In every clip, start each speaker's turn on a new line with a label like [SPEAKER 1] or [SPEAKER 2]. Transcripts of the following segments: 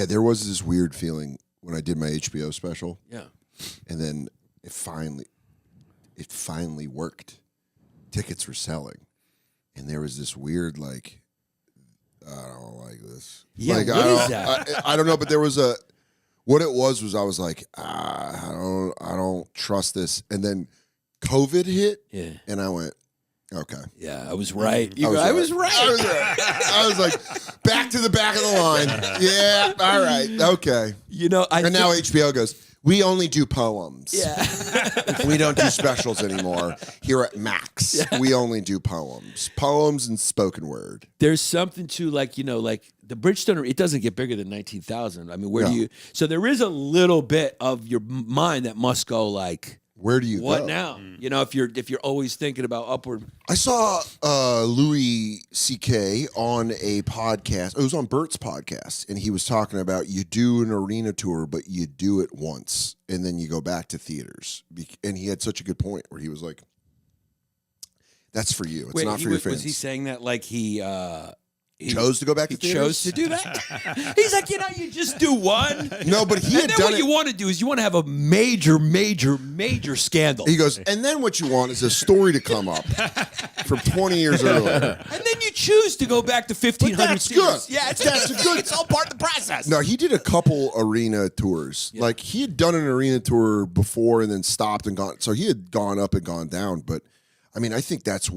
[SPEAKER 1] Yeah, there was this weird feeling when I did my HBO special.
[SPEAKER 2] Yeah.
[SPEAKER 1] And then it finally worked. Tickets were selling. And there was this weird, like, I don't like this.
[SPEAKER 2] Yeah,
[SPEAKER 1] like,
[SPEAKER 2] what is that?
[SPEAKER 1] I don't know, but there was what it was I was like, I don't trust this. And then COVID hit, and I went, okay.
[SPEAKER 2] Yeah, I was right.
[SPEAKER 1] I was right. I was like, back to the back of the line. Yeah, all right, okay.
[SPEAKER 2] You know,
[SPEAKER 1] and now HBO goes, we only do poems.
[SPEAKER 2] Yeah.
[SPEAKER 1] We don't do specials anymore. Here at Max, we only do poems. Poems and spoken word.
[SPEAKER 2] There's something to, like, you know, like the Bridgestone, it doesn't get bigger than 19,000. I mean, where do you, so there is a little bit of your mind that must go like,
[SPEAKER 1] where do you
[SPEAKER 2] what
[SPEAKER 1] go?
[SPEAKER 2] now? You know, if you're always thinking about upward.
[SPEAKER 1] I saw Louis C.K. on a podcast. It was on Bert's podcast, and he was talking about you do an arena tour, but you do it once, and then you go back to theaters. And he had such a good point where he was like, that's for you. It's not for your fans.
[SPEAKER 2] Was he saying that like he
[SPEAKER 1] chose to go back to theaters?
[SPEAKER 2] Chose to do that? He's like, you know, you just do one.
[SPEAKER 1] No, but he had done it.
[SPEAKER 2] What you want to do is you want to have a major scandal.
[SPEAKER 1] He goes, and then what you want is a story to come up from 20 years earlier.
[SPEAKER 2] And then you choose to go back to 1,500
[SPEAKER 1] That's
[SPEAKER 2] seats.
[SPEAKER 1] good.
[SPEAKER 2] Yeah,
[SPEAKER 1] that's good.
[SPEAKER 2] It's all part of the process.
[SPEAKER 1] No, he did a couple arena tours. Yeah. Like, he had done an arena tour before and then stopped and gone. So he had gone up and gone down. But, I mean, I think that's...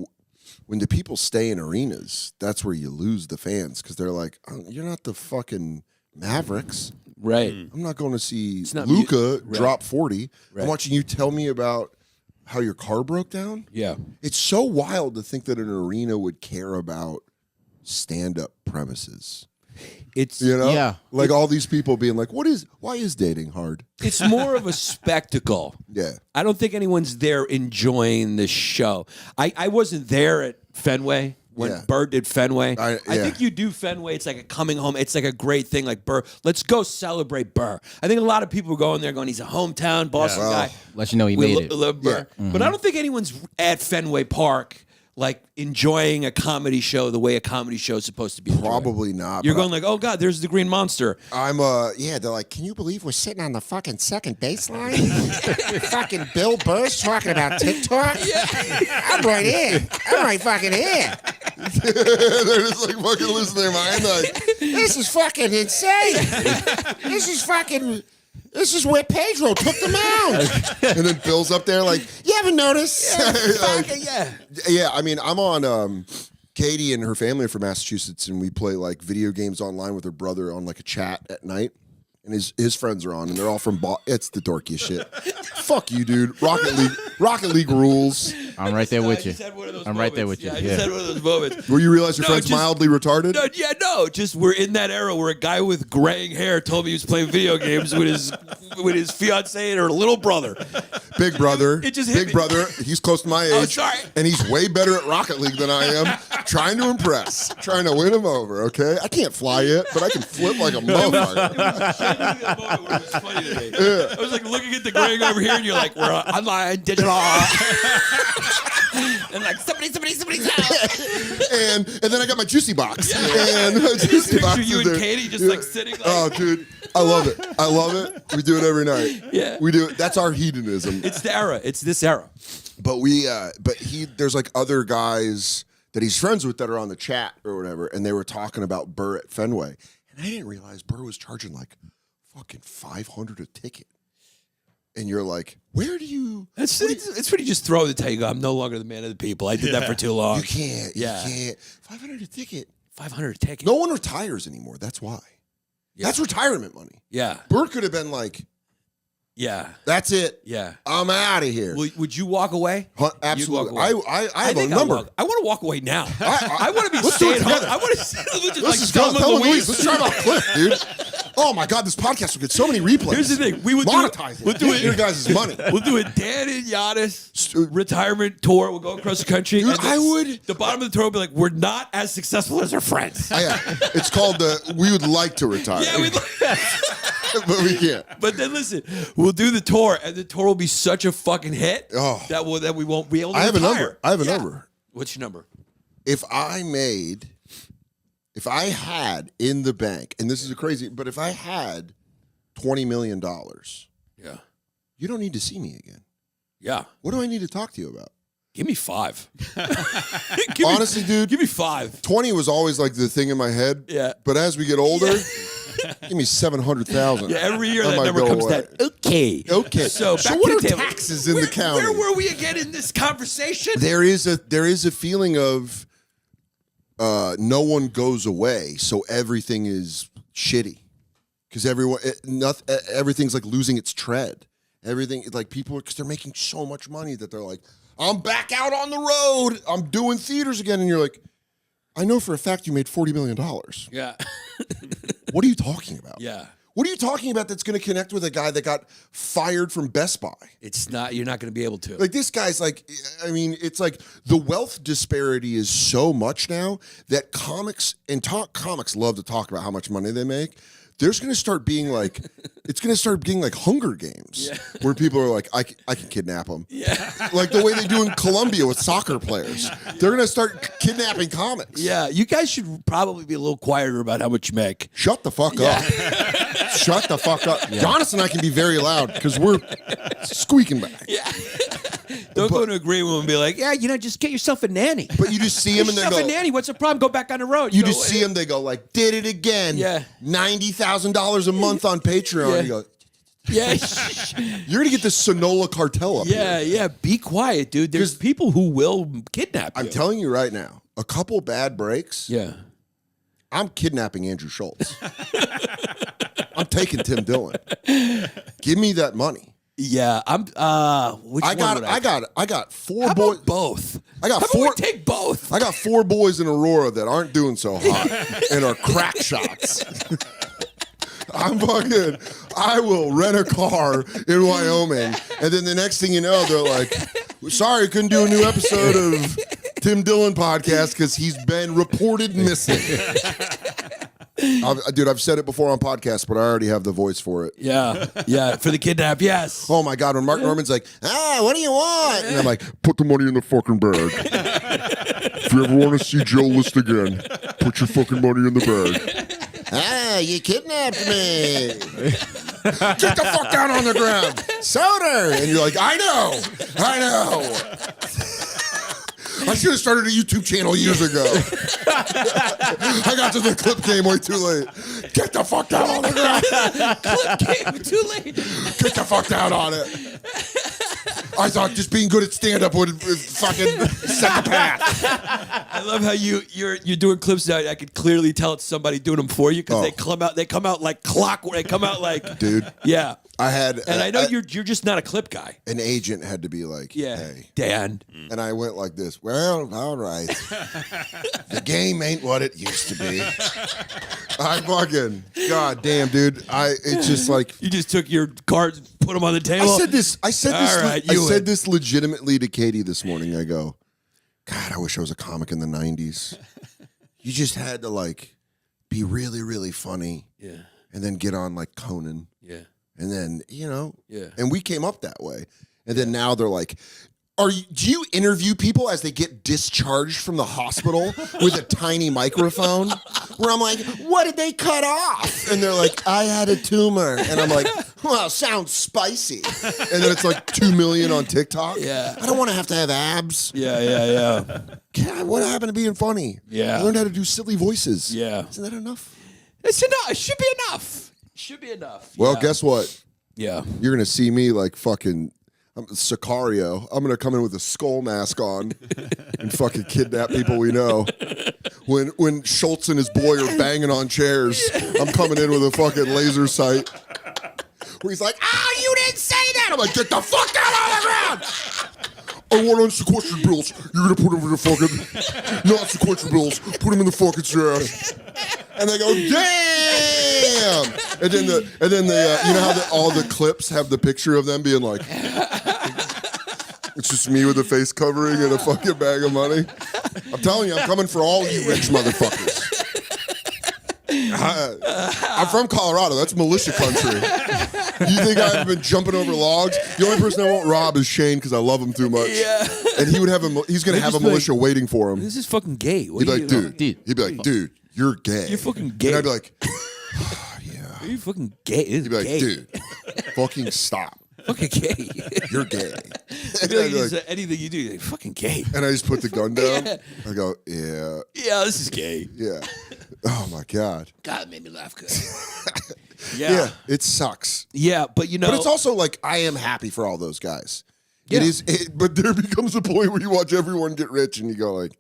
[SPEAKER 1] When the people stay in arenas, that's where you lose the fans because they're like, oh, you're not the fucking Mavericks.
[SPEAKER 2] Right.
[SPEAKER 1] I'm not going to see Luka drop 40.
[SPEAKER 2] Right.
[SPEAKER 1] I'm watching you tell me about how your car broke down.
[SPEAKER 2] Yeah.
[SPEAKER 1] It's so wild to think that an arena would care about stand-up premises.
[SPEAKER 2] It's,
[SPEAKER 1] you know, like all these people being like, why is dating hard?
[SPEAKER 2] It's more of a spectacle.
[SPEAKER 1] Yeah.
[SPEAKER 2] I don't think anyone's there enjoying the show. I wasn't there at Fenway when Burr did Fenway. I think you do Fenway. It's like a coming home. It's like a great thing. Like Burr, let's go celebrate Burr. I think a lot of people are going there going, he's a hometown Boston guy.
[SPEAKER 3] Let you know he made it.
[SPEAKER 2] Love Burr. But I don't think anyone's at Fenway Park like enjoying a comedy show the way a comedy show is supposed to be enjoyed.
[SPEAKER 1] Probably not.
[SPEAKER 2] You're going like, oh God, there's the Green Monster.
[SPEAKER 1] I'm they're like, can you believe we're sitting on the fucking second baseline? Fucking Bill Burr's talking about TikTok? Yeah. I'm right here. I'm right fucking here. They're just like fucking losing their mind. Like, this is fucking insane. This is where Pedro took the mound. And then Bill's up there like, you ever notice? Yeah, I mean, I'm on Katie and her family are from Massachusetts, and we play like video games online with her brother on like a chat at night. And his friends are on, and they're all from It's the dorkiest shit. Fuck you, dude. Rocket League rules.
[SPEAKER 3] I'm right there with you. I'm right there with you.
[SPEAKER 2] I just had one of those moments.
[SPEAKER 1] Where you realize your friend's mildly retarded?
[SPEAKER 2] No, just we're in that era where a guy with graying hair told me he was playing video games with his fiance and her little brother.
[SPEAKER 1] Big brother.
[SPEAKER 2] It just hit
[SPEAKER 1] Big brother. He's close to my age.
[SPEAKER 2] Oh, sorry.
[SPEAKER 1] And he's way better at Rocket League than I am. Trying to impress. Trying to win him over, okay? I can't fly yet, but I can flip like a motherfucker.
[SPEAKER 2] It was funny to me. I was like looking at the graying over here, and you're like, we're online, digital. And like, somebody's out.
[SPEAKER 1] and then I got my juicy box.
[SPEAKER 2] Yeah.
[SPEAKER 1] And my juicy box
[SPEAKER 2] you
[SPEAKER 1] is
[SPEAKER 2] and
[SPEAKER 1] there.
[SPEAKER 2] Katie just like sitting like.
[SPEAKER 1] Oh, dude. I love it. We do it every night.
[SPEAKER 2] Yeah.
[SPEAKER 1] We do it. That's our hedonism.
[SPEAKER 2] It's the era. It's this era.
[SPEAKER 1] But there's like other guys that he's friends with that are on the chat or whatever, and they were talking about Burr at Fenway. And I didn't realize Burr was charging like fucking $500 a ticket. And you're like, where do you...
[SPEAKER 2] It's pretty just throw the tell you go, I'm no longer the man of the people. I did that for too long.
[SPEAKER 1] You can't. You can't. $500 a ticket.
[SPEAKER 2] $500 a ticket.
[SPEAKER 1] No one retires anymore. That's why. Yeah. That's retirement money.
[SPEAKER 2] Yeah.
[SPEAKER 1] Burr could have been like...
[SPEAKER 2] Yeah.
[SPEAKER 1] That's it.
[SPEAKER 2] Yeah.
[SPEAKER 1] I'm out of here.
[SPEAKER 2] Would you walk away?
[SPEAKER 1] Absolutely.
[SPEAKER 2] Walk away.
[SPEAKER 1] I have a number.
[SPEAKER 2] I want to walk away now. I want to be staying home. I want to
[SPEAKER 1] let's go. Tell Louise. Let's try about Cliff, dude. Oh my God, this podcast will get so many replays.
[SPEAKER 2] Here's the thing: we would
[SPEAKER 1] monetize it. We'll do it. Your guys' money.
[SPEAKER 2] We'll do a Dan and Yannis retirement tour. We'll go across the country.
[SPEAKER 1] Dude,
[SPEAKER 2] and the bottom of the tour will be like, we're not as successful as our friends.
[SPEAKER 1] Yeah, it's called we would like to retire.
[SPEAKER 2] Yeah, we'd like.
[SPEAKER 1] But we can't.
[SPEAKER 2] But then listen, we'll do the tour, and the tour will be such a fucking hit that we won't be able to retire.
[SPEAKER 1] I have a number.
[SPEAKER 2] What's your number?
[SPEAKER 1] If I made if I had in the bank, and this is a crazy, but if I had $20 million,
[SPEAKER 2] yeah,
[SPEAKER 1] you don't need to see me again.
[SPEAKER 2] Yeah.
[SPEAKER 1] What do I need to talk to you about?
[SPEAKER 2] Give me 5.
[SPEAKER 1] Honestly, dude.
[SPEAKER 2] Give me 5.
[SPEAKER 1] 20 was always like the thing in my head.
[SPEAKER 2] Yeah.
[SPEAKER 1] But as we get older, give me 700,000.
[SPEAKER 2] Yeah, every year that number comes down. Okay. So
[SPEAKER 1] what are taxes in the county?
[SPEAKER 2] Where were we again in this conversation?
[SPEAKER 1] There is a feeling of no one goes away, so everything is shitty. Because everything's like losing its tread. Everything, like people, because they're making so much money that they're like, I'm back out on the road. I'm doing theaters again. And you're like, I know for a fact you made $40 million.
[SPEAKER 2] Yeah.
[SPEAKER 1] What are you talking about?
[SPEAKER 2] Yeah.
[SPEAKER 1] What are you talking about that's going to connect with a guy that got fired from Best Buy?
[SPEAKER 2] It's not, you're not going to be able to.
[SPEAKER 1] Like this guy's like, I mean, it's like the wealth disparity is so much now that comics love to talk about how much money they make. There's going to start being like, it's going to start being like Hunger Games, where people are like, I can kidnap them.
[SPEAKER 2] Yeah.
[SPEAKER 1] Like the way they do in Colombia with soccer players. They're going to start kidnapping comics.
[SPEAKER 2] Yeah. You guys should probably be a little quieter about how much you make.
[SPEAKER 1] Shut the fuck up. Shut the fuck up. Yeah. Giannis and I can be very loud because we're squeaking back.
[SPEAKER 2] Yeah. Don't go into agreement and be like, yeah, just get yourself a nanny.
[SPEAKER 1] But you just see him and they go,
[SPEAKER 2] a nanny. What's the problem? Go back on the road.
[SPEAKER 1] You just see him. They go like, did it again.
[SPEAKER 2] Yeah.
[SPEAKER 1] $90,000 a month on Patreon.
[SPEAKER 2] Yeah.
[SPEAKER 1] You go,
[SPEAKER 2] yeah.
[SPEAKER 1] You're gonna get the Sonola cartel up here.
[SPEAKER 2] Yeah. Be quiet, dude. There's people who will kidnap you.
[SPEAKER 1] I'm telling you right now, a couple bad breaks.
[SPEAKER 2] Yeah.
[SPEAKER 1] I'm kidnapping Andrew Schultz. I'm taking Tim Dillon. Give me that money.
[SPEAKER 2] Yeah, I
[SPEAKER 1] got 4
[SPEAKER 2] How
[SPEAKER 1] boys.
[SPEAKER 2] about both.
[SPEAKER 1] I got
[SPEAKER 2] How
[SPEAKER 1] 4.
[SPEAKER 2] about we take both.
[SPEAKER 1] I got 4 boys in Aurora that aren't doing so hot and are crack shots. I will rent a car in Wyoming, and then the next thing you know, they're like, sorry, couldn't do a new episode of Tim Dillon podcast because he's been reported missing. Dude, I've said it before on podcasts, but I already have the voice for it.
[SPEAKER 2] Yeah, for the kidnap, yes.
[SPEAKER 1] Oh my God, when Mark Norman's like, what do you want? And I'm like, put the money in the fucking bag. If you ever want to see Joe List again, put your fucking money in the bag. You kidnapped me. Get the fuck down on the ground. Soder. And you're like, I know. I should have started a YouTube channel years ago. I got to the clip game way too late. Get the fuck down on the ground.
[SPEAKER 2] Clip game too late.
[SPEAKER 1] Get the fuck down on it. I thought just being good at stand-up would fucking set the path.
[SPEAKER 2] I love how you're doing clips now. I could clearly tell it's somebody doing them for you because they come out like clockwork. They come out like
[SPEAKER 1] dude.
[SPEAKER 2] Yeah.
[SPEAKER 1] I
[SPEAKER 2] know you're just not a clip guy.
[SPEAKER 1] An agent had to be like, hey,
[SPEAKER 2] Dan.
[SPEAKER 1] And I went like this. Well, all right. The game ain't what it used to be. I fucking goddamn, dude. It's just like
[SPEAKER 2] you just took your cards, put them on the table.
[SPEAKER 1] I said this legitimately to Katie this morning. I go, God, I wish I was a comic in the 90s. You just had to like be really, really funny.
[SPEAKER 2] Yeah.
[SPEAKER 1] And then get on like Conan.
[SPEAKER 2] Yeah.
[SPEAKER 1] And then,
[SPEAKER 2] yeah.
[SPEAKER 1] And we came up that way. And then now they're like, do you interview people as they get discharged from the hospital with a tiny microphone? Where I'm like, what did they cut off? And they're like, I had a tumor. And I'm like, well, sounds spicy. And then it's like 2 million on TikTok.
[SPEAKER 2] Yeah.
[SPEAKER 1] I don't want to have abs.
[SPEAKER 2] Yeah.
[SPEAKER 1] God, what happened to being funny?
[SPEAKER 2] Yeah.
[SPEAKER 1] I learned how to do silly voices.
[SPEAKER 2] Yeah.
[SPEAKER 1] Isn't that enough?
[SPEAKER 2] It's enough. It should be enough.
[SPEAKER 1] Well, guess what?
[SPEAKER 2] Yeah.
[SPEAKER 1] You're going to see me like fucking Sicario. I'm going to come in with a skull mask on and fucking kidnap people we know. When Schultz and his boy are banging on chairs, I'm coming in with a fucking laser sight. Where he's like, you didn't say that. I'm like, get the fuck down on the ground. I want unsequestered bills. You're going to put them in the fucking not sequestered bills. Put them in the fucking trash. And they go, damn! And then you know how all the clips have the picture of them being like, it's just me with a face covering and a fucking bag of money. I'm telling you, I'm coming for all you rich motherfuckers. I'm from Colorado. That's militia country. You think I've been jumping over logs? The only person I won't rob is Shane because I love him too much. And he would have he's going to have a militia waiting for him.
[SPEAKER 2] This is fucking gay.
[SPEAKER 1] He'd be like, dude. you're gay.
[SPEAKER 2] You're fucking gay.
[SPEAKER 1] And I'd be like,
[SPEAKER 2] yeah. You're fucking gay.
[SPEAKER 1] He'd be like, dude, fucking stop.
[SPEAKER 2] Fucking gay.
[SPEAKER 1] You're gay.
[SPEAKER 2] Like, anything you do, you're like, fucking gay.
[SPEAKER 1] And I just put the gun down. I go, yeah.
[SPEAKER 2] Yeah, this is gay.
[SPEAKER 1] Yeah. Oh, my God.
[SPEAKER 2] God, it made me laugh good.
[SPEAKER 1] Yeah, it sucks.
[SPEAKER 2] Yeah, but you know.
[SPEAKER 1] But it's also like, I am happy for all those guys. Yeah. But there becomes a point where you watch everyone get rich and you go like,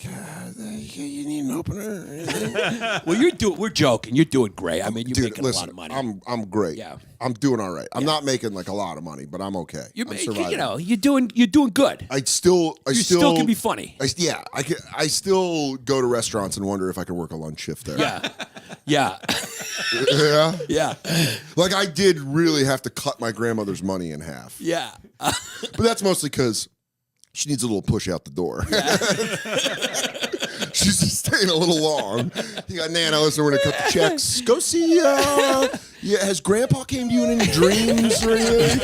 [SPEAKER 1] God, you need an opener.
[SPEAKER 2] Well, we're joking. You're doing great. I mean, you're making a lot of money.
[SPEAKER 1] I'm great.
[SPEAKER 2] Yeah.
[SPEAKER 1] I'm doing all right. I'm not making like a lot of money, but I'm okay. I'm surviving.
[SPEAKER 2] You know, you're doing good.
[SPEAKER 1] I still
[SPEAKER 2] can be funny.
[SPEAKER 1] I still go to restaurants and wonder if I could work a lunch shift there.
[SPEAKER 2] Yeah. Yeah.
[SPEAKER 1] Yeah.
[SPEAKER 2] Yeah.
[SPEAKER 1] Like I did really have to cut my grandmother's money in half.
[SPEAKER 2] Yeah.
[SPEAKER 1] But that's mostly because she needs a little push out the door. Yeah. She's just staying a little long. You got Nana, listen, we're going to cut the checks. Go see, has Grandpa came to you in any dreams or anything?